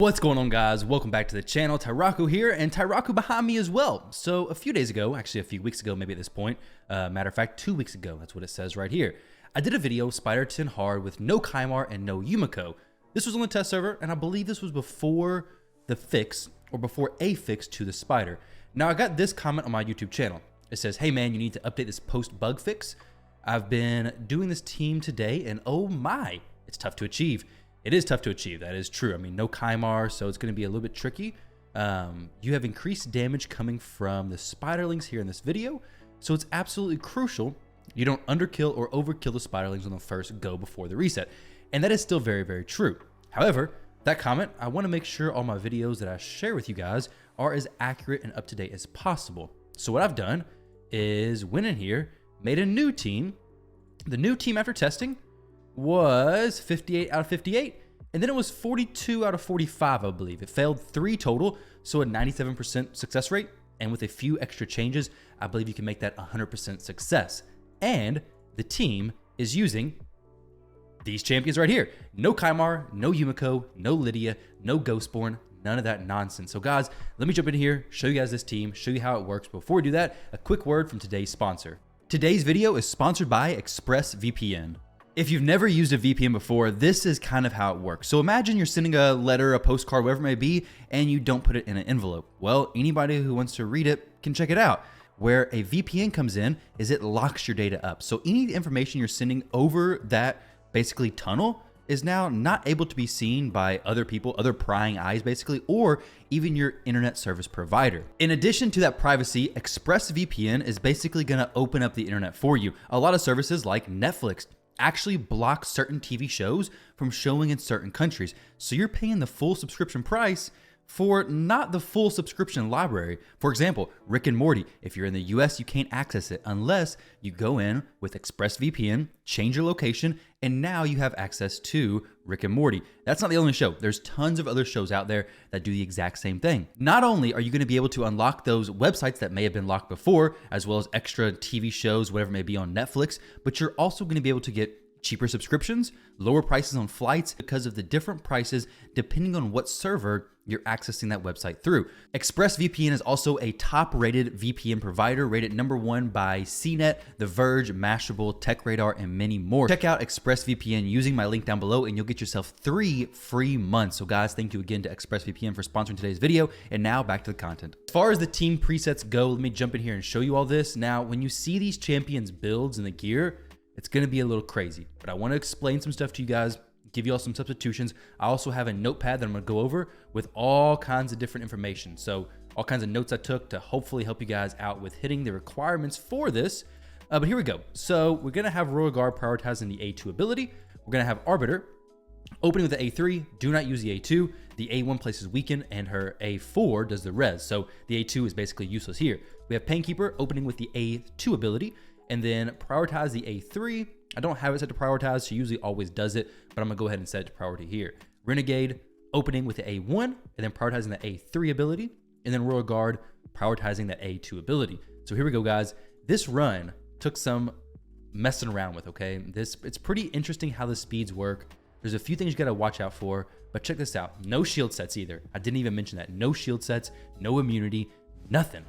What's going on, guys? Welcome back to the channel. Tyraku here, and Tyraku behind me as well. So a few days ago, actually a few weeks ago, maybe at this point, matter of fact, 2 weeks ago, that's what it says right here, I did a video, Spider 10 hard with no Kymar and no Yumeko. This was on the test server, and I believe this was before the fix, or before a fix to the Spider. Now, I got this comment on my YouTube channel. It says, hey man, you need to update this post-bug fix. I've been doing this team today, and oh my, it's tough to achieve. It is tough to achieve, that is true. I mean, no Kymar, so it's going to be a little bit tricky. You have increased damage coming from the spiderlings here in this video, so it's absolutely crucial you don't underkill or overkill the spiderlings on the first go before the reset. And that is still very, very true. However, that comment, I want to make sure all my videos that I share with you guys are as accurate and up-to-date as possible. So what I've done is went in here, made a new team. The new team after testing was 58 out of 58, and then it was 42 out of 45, I believe. It failed 3 total, so a 97% success rate, and with a few extra changes, I believe you can make that 100% success. And the team is using these champions right here. No Kymar, no Yumeko, no Lydia, no Ghostborn, none of that nonsense. So guys, let me jump in here, show you guys this team, show you how it works. Before we do that, a quick word from today's sponsor. Today's video is sponsored by ExpressVPN. If you've never used a VPN before, this is kind of how it works. So imagine you're sending a letter, a postcard, whatever it may be, and you don't put it in an envelope. Well, anybody who wants to read it can check it out. Where a VPN comes in is it locks your data up. So any information you're sending over that basically tunnel is now not able to be seen by other people, other prying eyes basically, or even your internet service provider. In addition to that privacy, ExpressVPN is basically gonna open up the internet for you. A lot of services like Netflix actually block certain TV shows from showing in certain countries. So you're paying the full subscription price for not the full subscription library. For example, Rick and Morty, if you're in the US, you can't access it unless you go in with ExpressVPN, change your location, and now you have access to Rick and Morty. That's not the only show. There's tons of other shows out there that do the exact same thing. Not only are you gonna be able to unlock those websites that may have been locked before, as well as extra TV shows, whatever it may be on Netflix, but you're also gonna be able to get cheaper subscriptions, lower prices on flights because of the different prices depending on what server you're accessing that website through. ExpressVPN is also a top-rated VPN provider, rated #1 by CNET, The Verge, Mashable, TechRadar, and many more. Check out ExpressVPN using my link down below and you'll get yourself 3 free months. So guys, thank you again to ExpressVPN for sponsoring today's video. And now back to the content. As far as the team presets go, let me jump in here and show you all this. Now, when you see these champions builds in the gear, it's gonna be a little crazy, but I wanna explain some stuff to you guys, give you all some substitutions. I also have a notepad that I'm gonna go over with all kinds of different information. So all kinds of notes I took to hopefully help you guys out with hitting the requirements for this. But here we go. So we're gonna have Royal Guard prioritizing the A2 ability. We're gonna have Arbiter opening with the A3, do not use the A2. The A1 places Weaken and her A4 does the res. So the A2 is basically useless here. We have Painkeeper opening with the A2 ability, and then prioritize the A3. I don't have it set to prioritize, she usually always does it, but I'm gonna go ahead and set it to priority here. Renegade opening with the A1, and then prioritizing the A3 ability, and then Royal Guard prioritizing the A2 ability. So here we go, guys. This run took some messing around with, okay? It's pretty interesting how the speeds work. There's a few things you gotta watch out for, but check this out. No shield sets either. I didn't even mention that. No shield sets, no immunity, nothing.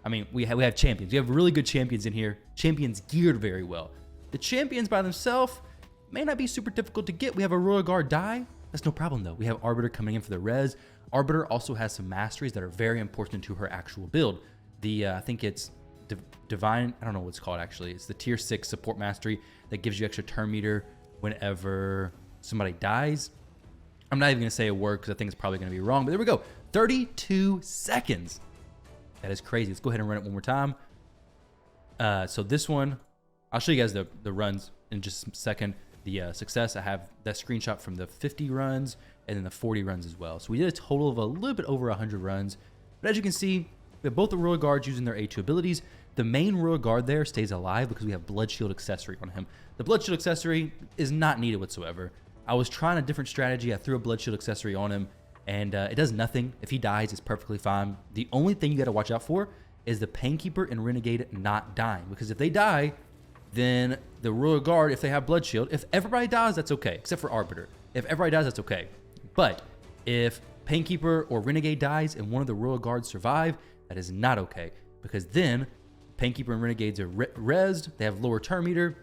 I mean, we have champions. We have really good champions in here. Champions geared very well. The champions by themselves may not be super difficult to get. We have a Royal Guard die. That's no problem though. We have Arbiter coming in for the res. Arbiter also has some masteries that are very important to her actual build. The, I think it's Divine, I don't know what it's called actually. It's the tier 6 support mastery that gives you extra turn meter whenever somebody dies. I'm not even gonna say a word because I think it's probably gonna be wrong, but there we go. 32 seconds. That is crazy. Let's go ahead and run it one more time. So this one, I'll show you guys the runs in just a second. The success, I have that screenshot from the 50 runs and then the 40 runs as well. So we did a total of a little bit over 100 runs. But as you can see, we have both the Royal Guards using their A2 abilities. The main Royal Guard there stays alive because we have Blood Shield accessory on him. The Blood Shield accessory is not needed whatsoever. I was trying a different strategy. I threw a Blood Shield accessory on him, and it does nothing. If he dies, it's perfectly fine. The only thing you got to watch out for is the Painkeeper and Renegade not dying, because if they die, then the Royal Guard, if they have Blood Shield, if everybody dies, that's okay, except for Arbiter. If everybody dies, that's okay. But if Painkeeper or Renegade dies and one of the Royal Guards survive, that is not okay, because then Painkeeper and Renegades are rezzed, they have lower turn meter,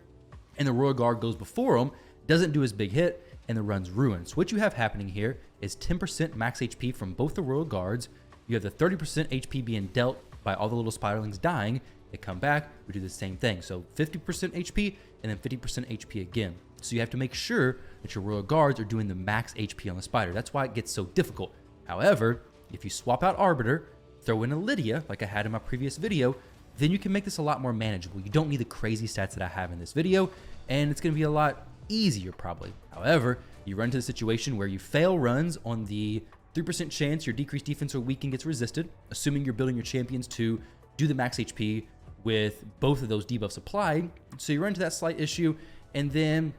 and the Royal Guard goes before them, doesn't do his big hit, and the run's ruined. So what you have happening here is 10% max HP from both the Royal Guards. You have the 30% HP being dealt by all the little spiderlings dying. They come back, we do the same thing. So 50% HP and then 50% HP again. So you have to make sure that your Royal Guards are doing the max HP on the spider. That's why it gets so difficult. However, if you swap out Arbiter, throw in a Lydia, like I had in my previous video, then you can make this a lot more manageable. You don't need the crazy stats that I have in this video, and it's gonna be a lot easier probably. However, you run into the situation where you fail runs on the 3% chance your decreased defense or weaken gets resisted, assuming you're building your champions to do the max HP with both of those debuffs applied. So you run into that slight issue, and then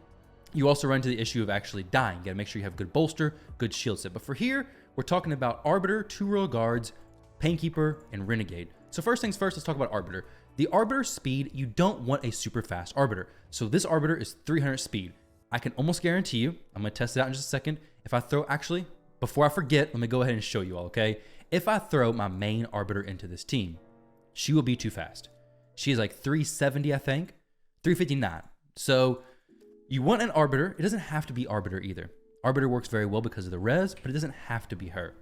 you also run into the issue of actually dying. You gotta make sure you have good bolster, good shield set. But for here, we're talking about Arbiter, 2 Royal Guards, Painkeeper, and Renegade. So first things first, let's talk about Arbiter. The Arbiter speed, you don't want a super fast Arbiter. So this Arbiter is 300 speed. I can almost guarantee you, I'm gonna test it out in just a second. If I throw, actually, before I forget, let me go ahead and show you all, okay? If I throw my main Arbiter into this team, she will be too fast. She is like 370, I think, 359. So you want an Arbiter. It doesn't have to be Arbiter either. Arbiter works very well because of the res, but it doesn't have to be her.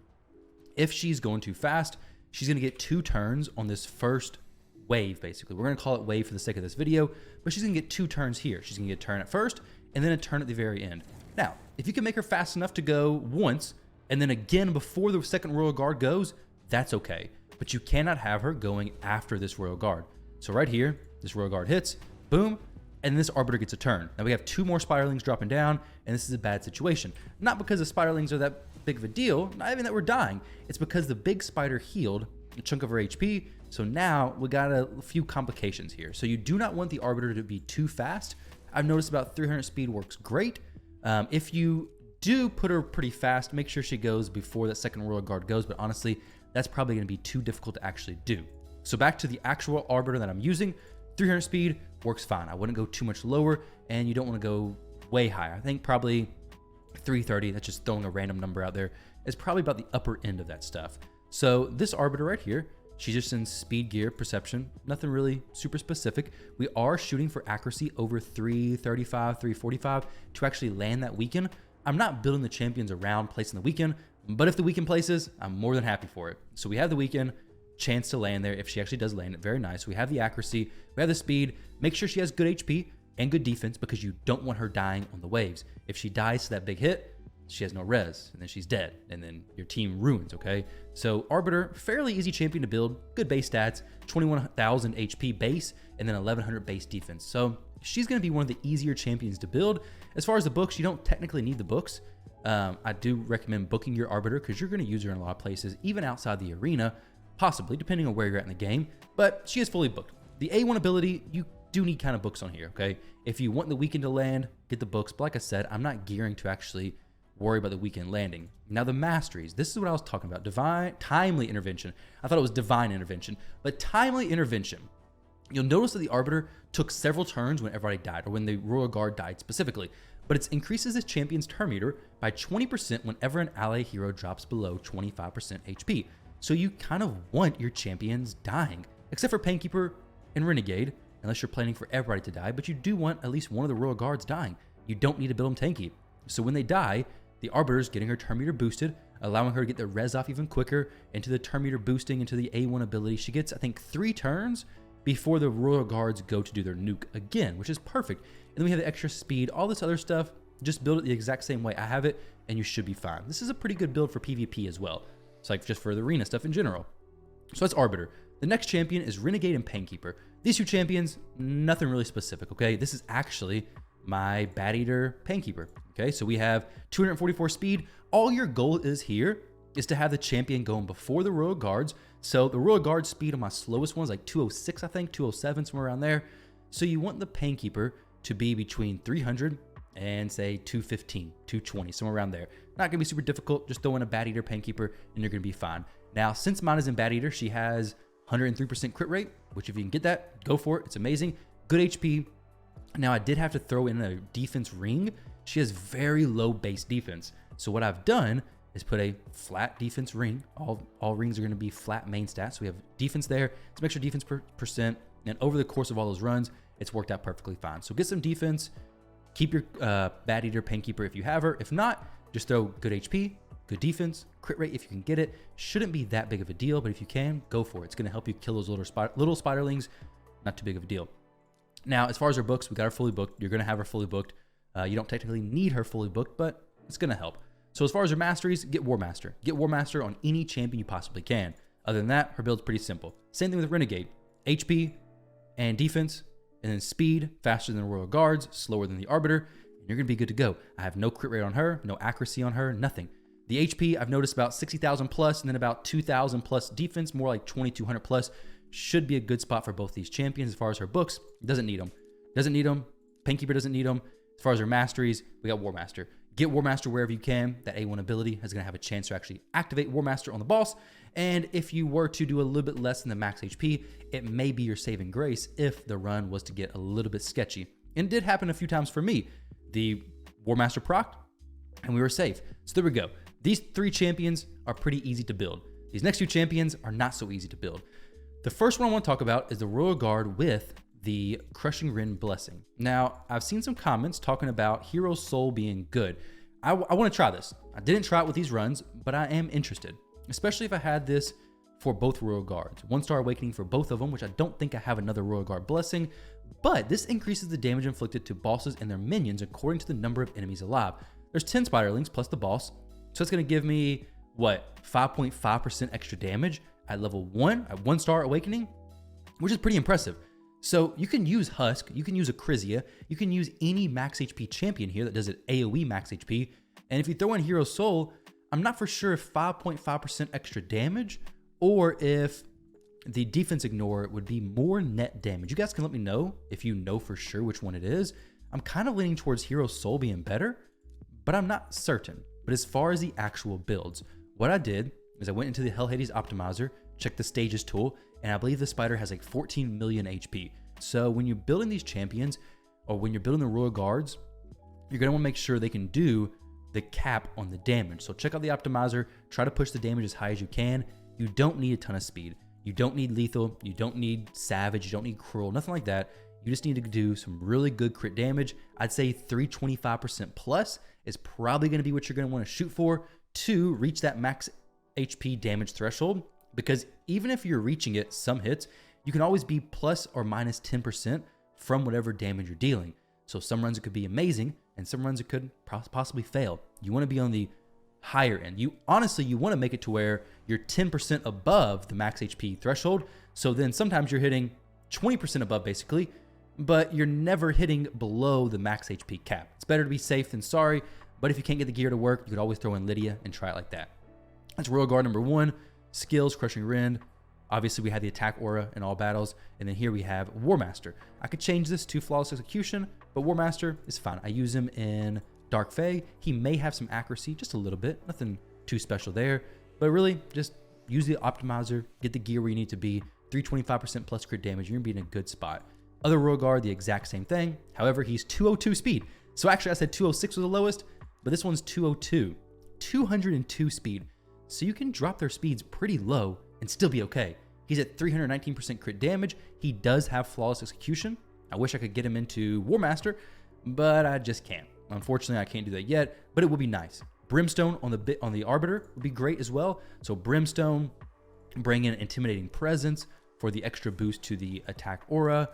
If she's going too fast, she's gonna get 2 turns on this first wave, basically. We're gonna call it wave for the sake of this video, but she's gonna get 2 turns here. She's gonna get a turn at first, and then a turn at the very end. Now, if you can make her fast enough to go once, and then again before the second Royal Guard goes, that's okay. But you cannot have her going after this Royal Guard. So right here, this Royal Guard hits, boom, and this Arbiter gets a turn. Now we have 2 more spiderlings dropping down, and this is a bad situation. Not because the spiderlings are that big of a deal, not even that we're dying. It's because the big spider healed a chunk of her HP, so now we got a few complications here. So you do not want the Arbiter to be too fast. I've noticed about 300 speed works great. If you do put her pretty fast, make sure she goes before that second Royal Guard goes, but honestly, that's probably gonna be too difficult to actually do. So back to the actual Arbiter that I'm using, 300 speed works fine. I wouldn't go too much lower, and you don't wanna go way high. I think probably 330, that's just throwing a random number out there, is probably about the upper end of that stuff. So this Arbiter right here, she's just in speed, gear, perception, nothing really super specific. We are shooting for accuracy over 335, 345 to actually land that weaken. I'm not building the champions around placing the weaken, but if the weaken places, I'm more than happy for it. So we have the weaken, chance to land there if she actually does land it, very nice. We have the accuracy, we have the speed, make sure she has good HP and good defense because you don't want her dying on the waves. If she dies to that big hit, she has no res, and then she's dead, and then your team ruins, okay? So Arbiter, fairly easy champion to build, good base stats, 21,000 HP base, and then 1,100 base defense. So she's gonna be one of the easier champions to build. As far as the books, you don't technically need the books. I do recommend booking your Arbiter because you're gonna use her in a lot of places, even outside the arena, possibly, depending on where you're at in the game, but she is fully booked. The A1 ability, you do need kind of books on here, okay? If you want the weekend to land, get the books, but like I said, I'm not gearing to actually worry about the weekend landing. Now the masteries, this is what I was talking about, timely intervention. I thought it was divine intervention, but timely intervention. You'll notice that the Arbiter took several turns when everybody died, or when the Royal Guard died specifically, but it increases its champion's turn meter by 20% whenever an ally hero drops below 25% HP. So you kind of want your champions dying, except for Painkeeper and Renegade, unless you're planning for everybody to die, but you do want at least one of the Royal Guards dying. You don't need to build them tanky. So when they die, the Arbiter's getting her turn meter boosted, allowing her to get the res off even quicker, into the turn meter boosting, into the A1 ability. She gets, I think, 3 turns before the Royal Guards go to do their nuke again, which is perfect. And then we have the extra speed, all this other stuff. Just build it the exact same way I have it, and you should be fine. This is a pretty good build for PvP as well. It's like just for the arena stuff in general. So that's Arbiter. The next champion is Renegade and Painkeeper. These 2 champions, nothing really specific, okay? This is actually my Bat Eater Painkeeper. Okay, so we have 244 speed. All your goal is here is to have the champion going before the Royal Guards. So the Royal Guard speed on my slowest one's like 206, I think, 207, somewhere around there. So you want the Painkeeper to be between 300 and say 215, 220, somewhere around there. Not gonna be super difficult, just throw in a Bat Eater Painkeeper and you're gonna be fine. Now, since mine is in Bat Eater, she has 103% crit rate, which if you can get that, go for it, it's amazing. Good HP. Now I did have to throw in a defense ring. She has very low base defense. So what I've done is put a flat defense ring. All rings are going to be flat main stats. So we have defense there, some extra defense percent, and over the course of all those runs, it's worked out perfectly fine. So get some defense, keep your Bad Eater Painkeeper if you have her. If not, just throw good HP, good defense, crit rate if you can get it. Shouldn't be that big of a deal, but if you can, go for it. It's going to help you kill those little spiderlings. Not too big of a deal. Now, as far as her books, we got her fully booked. You're going to have her fully booked. You don't technically need her fully booked, but it's going to help. So as far as her masteries, get War Master. Get War Master on any champion you possibly can. Other than that, her build's pretty simple. Same thing with Renegade. HP and defense, and then speed, faster than the Royal Guards, slower than the Arbiter, and you're going to be good to go. I have no crit rate on her, no accuracy on her, nothing. The HP, I've noticed about 60,000 plus, and then about 2,000 plus defense, more like 2,200 plus. Should be a good spot for both these champions. As far as her books, doesn't need them. Doesn't need them. Painkeeper doesn't need them. As far as her masteries, we got War Master. Get War Master wherever you can. That A1 ability is going to have a chance to actually activate War Master on the boss. And if you were to do a little bit less than the max HP, it may be your saving grace if the run was to get a little bit sketchy. And it did happen a few times for me. The War Master procced, and we were safe. So there we go. These 3 champions are pretty easy to build. These next 2 champions are not so easy to build. The first one I want to talk about is the Royal Guard with the Crushing Rend Blessing. Now, I've seen some comments talking about Hero Soul being good. I want to try this. I didn't try it with these runs, but I am interested, especially if I had this for both Royal Guards. 1-star Awakening for both of them, which I don't think I have another Royal Guard Blessing, but this increases the damage inflicted to bosses and their minions according to the number of enemies alive. There's 10 Spiderlings plus the boss, so it's going to give me, what, 5.5% extra damage at level 1, at 1-star Awakening, which is pretty impressive. So you can use Husk, you can use Acrizia, you can use any max HP champion here that does it AoE max HP, and if you throw in Hero Soul, I'm not for sure if 5.5% extra damage or if the defense ignore would be more net damage. You guys can let me know if you know for sure which one it is. I'm kind of leaning towards Hero Soul being better, but I'm not certain. But as far as the actual builds, what I did is I went into the Hell Hades Optimizer, checked the stages tool, and I believe the spider has like 14 million HP. So when you're building these champions, or when you're building the Royal Guards, you're gonna wanna make sure they can do the cap on the damage. So check out the optimizer, try to push the damage as high as you can. You don't need a ton of speed. You don't need lethal, you don't need savage, you don't need cruel, nothing like that. You just need to do some really good crit damage. I'd say 325% plus is probably gonna be what you're gonna wanna shoot for to reach that max HP damage threshold. Because even if you're reaching it, some hits, you can always be plus or minus 10% from whatever damage you're dealing. So some runs it could be amazing, and some runs it could possibly fail. You want to be on the higher end. You want to make it to where you're 10% above the max HP threshold. So then sometimes you're hitting 20% above basically, but you're never hitting below the max HP cap. It's better to be safe than sorry, but if you can't get the gear to work, you could always throw in Lydia and try it like that. That's Royal Guard number 1. Skills, Crushing Rend. Obviously, we had the attack aura in all battles. And then here we have War Master. I could change this to Flawless Execution, but War Master is fine. I use him in Dark Fae. He may have some accuracy, just a little bit. Nothing too special there. But really, just use the optimizer, get the gear where you need to be. 325% plus crit damage. You're going to be in a good spot. Other Royal Guard, the exact same thing. However, he's 202 speed. So actually, I said 206 was the lowest, but this one's 202. 202 speed. So you can drop their speeds pretty low and still be okay. He's at 319% crit damage. He does have Flawless Execution. I wish I could get him into War Master, but I just can't. Unfortunately, I can't do that yet, but it would be nice. Brimstone on the Arbiter would be great as well. So Brimstone, bring in Intimidating Presence for the extra boost to the attack aura.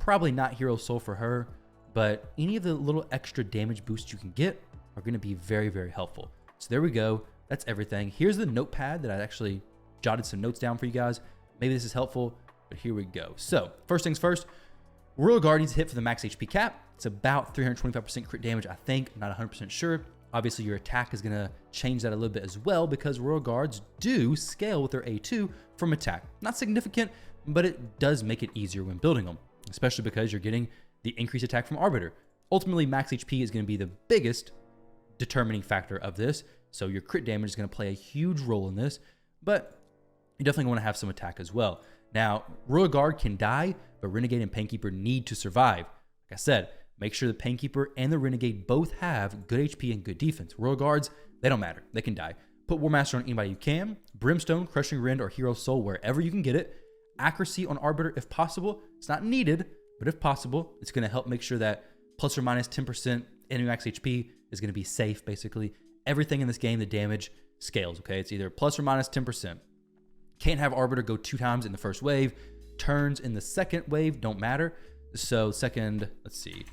Probably not Hero Soul for her, but any of the little extra damage boosts you can get are going to be very, very helpful. So there we go. That's everything. Here's the notepad that I actually jotted some notes down for you guys. Maybe this is helpful, but here we go. So first things first, Royal Guard needs to hit for the max HP cap. It's about 325% crit damage, I think. I'm not 100% sure. Obviously, your attack is going to change that a little bit as well because Royal Guards do scale with their A2 from attack. Not significant, but it does make it easier when building them, especially because you're getting the increased attack from Arbiter. Ultimately, max HP is going to be the biggest determining factor of this. So your crit damage is going to play a huge role in this, but you definitely want to have some attack as well. Now, Royal Guard can die, but Renegade and Painkeeper need to survive. Like I said, make sure the Painkeeper and the Renegade both have good HP and good defense. Royal Guards, They don't matter. They can die. Put War Master on anybody you can. Brimstone, Crushing Rend, or Hero Soul wherever you can get it. Accuracy on Arbiter if possible. It's not needed, but if possible, it's going to help make sure that plus or minus 10% enemy max HP is going to be safe, basically. Everything in this game, the damage scales, okay? It's either plus or minus 10%. Can't have Arbiter go 2 times in the first wave. Turns in the second wave don't matter. So second, let's see,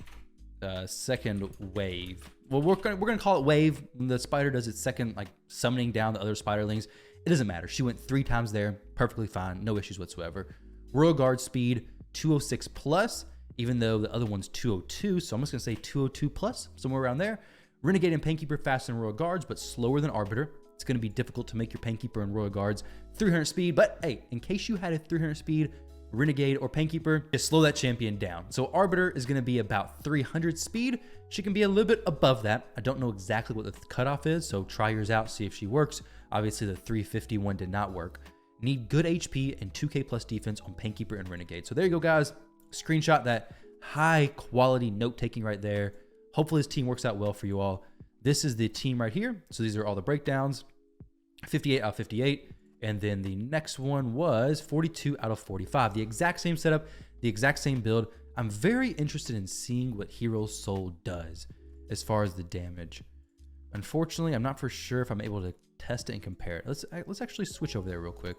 second wave. Well, we're gonna call it wave. When the spider does its second, like summoning down the other spiderlings, it doesn't matter. She went 3 times there, perfectly fine, no issues whatsoever. Royal Guard speed 206 plus, even though the other one's 202. So I'm just gonna say 202 plus, somewhere around there. Renegade and Painkeeper faster than Royal Guards, but slower than Arbiter. It's gonna be difficult to make your Painkeeper and Royal Guards 300 speed, but hey, in case you had a 300 speed Renegade or Painkeeper, just slow that champion down. So Arbiter is going to be about 300 speed. She can be a little bit above that. I don't know exactly what the cutoff is, so try yours out, see if she works. Obviously, the 350 one did not work. Need good HP and 2k plus defense on Painkeeper and Renegade. So there you go, guys. Screenshot that high quality note taking right there. Hopefully this team works out well for you all. This is the team right here. So these are all the breakdowns. 58 out of 58. And then the next one was 42 out of 45. The exact same setup, the exact same build. I'm very interested in seeing what Hero Soul does as far as the damage. Unfortunately, I'm not for sure if I'm able to test it and compare it. Let's actually switch over there real quick.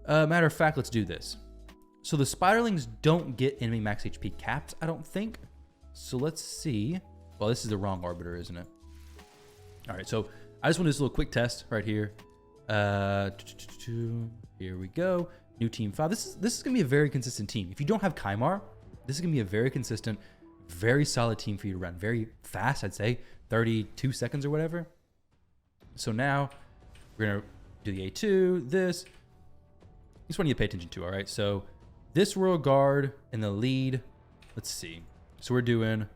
Matter of fact, let's do this. So the spiderlings don't get enemy max HP capped, I don't think. So let's see. Well, this is the wrong Arbiter, isn't it? All right, so I just want to do this little quick test right here. Here we go. New team 5. This is gonna be a very consistent team. If you don't have Kymar, this is gonna be a very consistent, very solid team for you to run. Very fast, I'd say 32 seconds or whatever. So now we're gonna do the A2. This one you pay attention to. All right. So this Royal Guard in the lead. Let's see. So we're doing.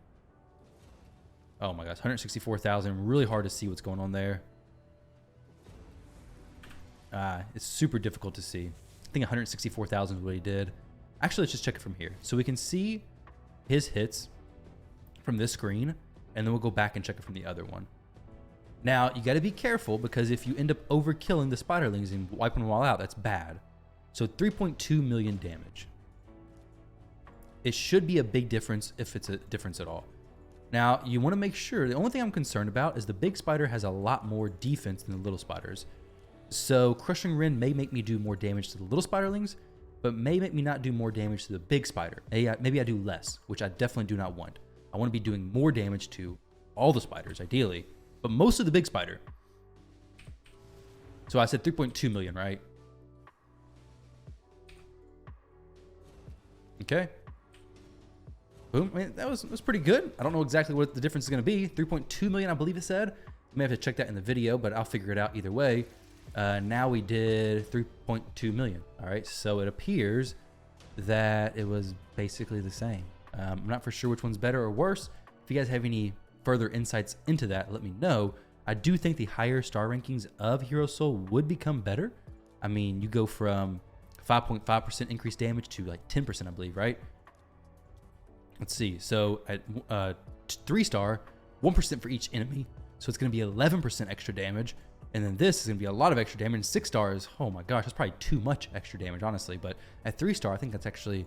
Oh my gosh, 164,000. Really hard to see what's going on there. It's super difficult to see. I think 164,000 is what he did. Actually, let's just check it from here. So we can see his hits from this screen, and then we'll go back and check it from the other one. Now, you got to be careful because if you end up overkilling the spiderlings and wiping them all out, that's bad. So 3.2 million damage. It should be a big difference if it's a difference at all. Now, you want to make sure, the only thing I'm concerned about is the big spider has a lot more defense than the little spiders. So Crushing Rend may make me do more damage to the little spiderlings, but may make me not do more damage to the big spider. Maybe I do less, which I definitely do not want. I want to be doing more damage to all the spiders, ideally, but most of the big spider. So I said 3.2 million, right? Okay. Boom. I mean, that was pretty good. I don't know exactly what the difference is going to be. 3.2 million, I believe it said. You may have to check that in the video, but I'll figure it out either way. Now we did 3.2 million. All right. So it appears that it was basically the same. I'm not for sure which one's better or worse. If you guys have any further insights into that, let me know. I do think the higher star rankings of Hero Soul would become better. I mean, you go from 5.5% increased damage to like 10%, I believe, right? Let's see. So at 3-star, 1% for each enemy. So it's going to be 11% extra damage. And then this is going to be a lot of extra damage. 6 stars, oh my gosh, that's probably too much extra damage, honestly. But at 3-star, I think that's actually,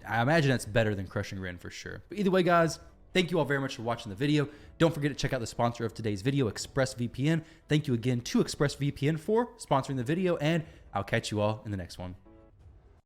I imagine that's better than Crushing Rend for sure. But either way, guys, thank you all very much for watching the video. Don't forget to check out the sponsor of today's video, ExpressVPN. Thank you again to ExpressVPN for sponsoring the video, and I'll catch you all in the next one.